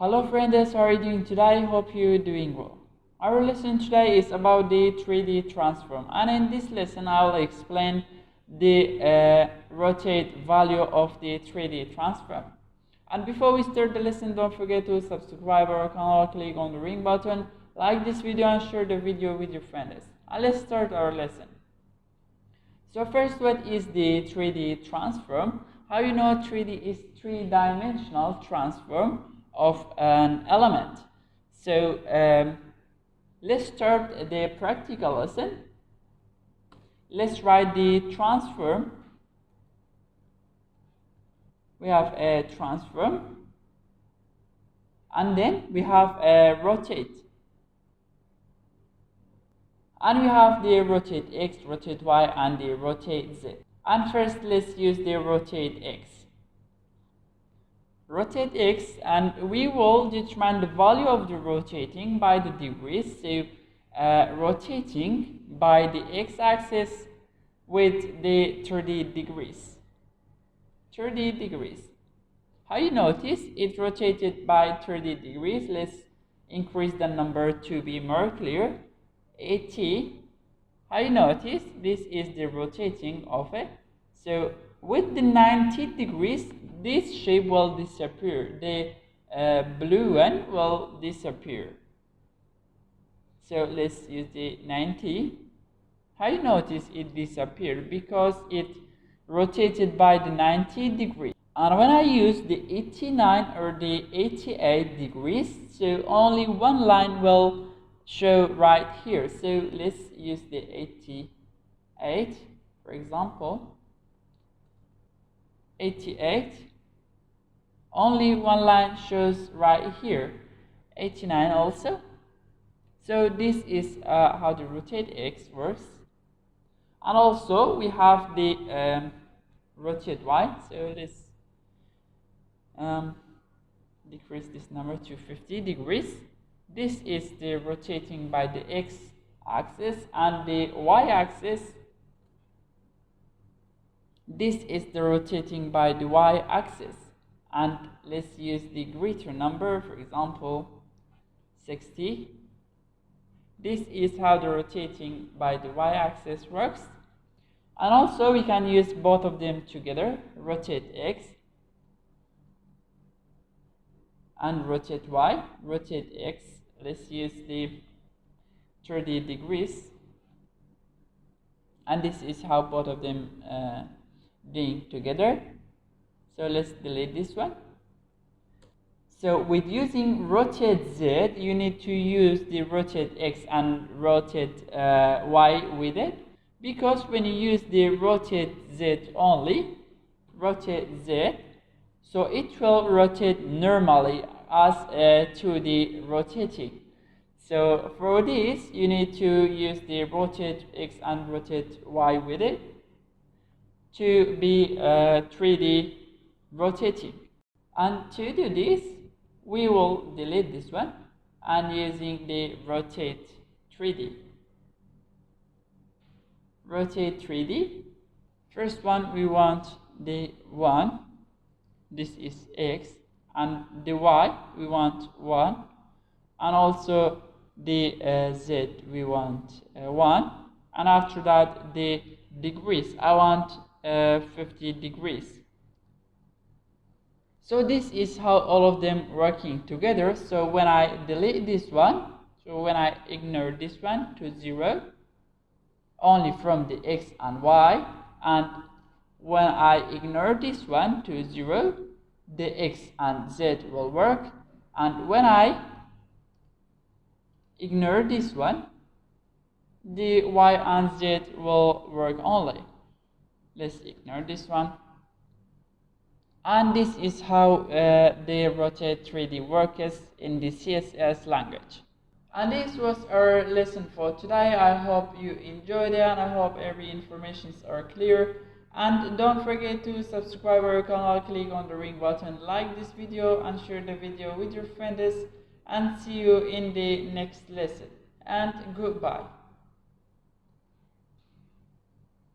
Hello friends, how are you doing today? Hope you're doing well. Our lesson today is about the 3D transform, and in this lesson I'll explain the rotate value of the 3D transform. And before we start the lesson, don't forget to subscribe our channel, click on the ring button, like this video and share the video with your friends. And let's start our lesson. So first, what is the 3D transform? How you know 3D is three-dimensional transform of an element. So let's start the practical lesson. Let's write the transform. We have a transform, and then we have a rotate, and we have the rotate x, rotate y, and the rotate z. And first, let's use the rotate x. Rotate x, and we will determine the value of the rotating by the degrees. So rotating by the x-axis with the 30 degrees. 30 degrees. How you notice it rotated by 30 degrees? Let's increase the number to be more clear. 80. How you notice this is the rotating of it? So with the 90 degrees, this shape will disappear. The blue one will disappear. So let's use the 90. How you notice it disappeared? Because it rotated by the 90 degrees. And when I use the 89 or the 88 degrees, so only one line will show right here. So let's use the 88, for example. 88, only one line shows right here. 89 also. So this is how the rotate x works. And also we have the rotate y. So let's decrease this number to 50 degrees. This is the rotating by the x-axis, and the y-axis, this is the rotating by the y-axis. And let's use the greater number, for example 60. This is how the rotating by the y-axis works. And also we can use both of them together, rotate x and rotate y. Rotate x, let's use the 30 degrees, and this is how both of them doing together. So let's delete this one. So with using rotate z, you need to use the rotate x and rotate y with it, because when you use the rotate z only, rotate z, so it will rotate normally as to the rotating. So for this, you need to use the rotate x and rotate y with it to be 3D rotating. And to do this, we will delete this one and using the rotate 3D. Rotate 3D. First one, we want the 1. This is x, and the y we want 1, and also the z we want 1, and after that the degrees I want 50 degrees. So this is how all of them working together. So when I delete this one, so when I ignore this one to 0, only from the x and y, and when I ignore this one to 0, the x and z will work, and when I ignore this one, the y and z will work only. Let's ignore this one. And this is how the rotate 3D works in the CSS language. And this was our lesson for today. I hope you enjoyed it, and I hope every information are clear. And don't forget to subscribe our channel, click on the ring button, like this video and share the video with your friends, and see you in the next lesson. And goodbye.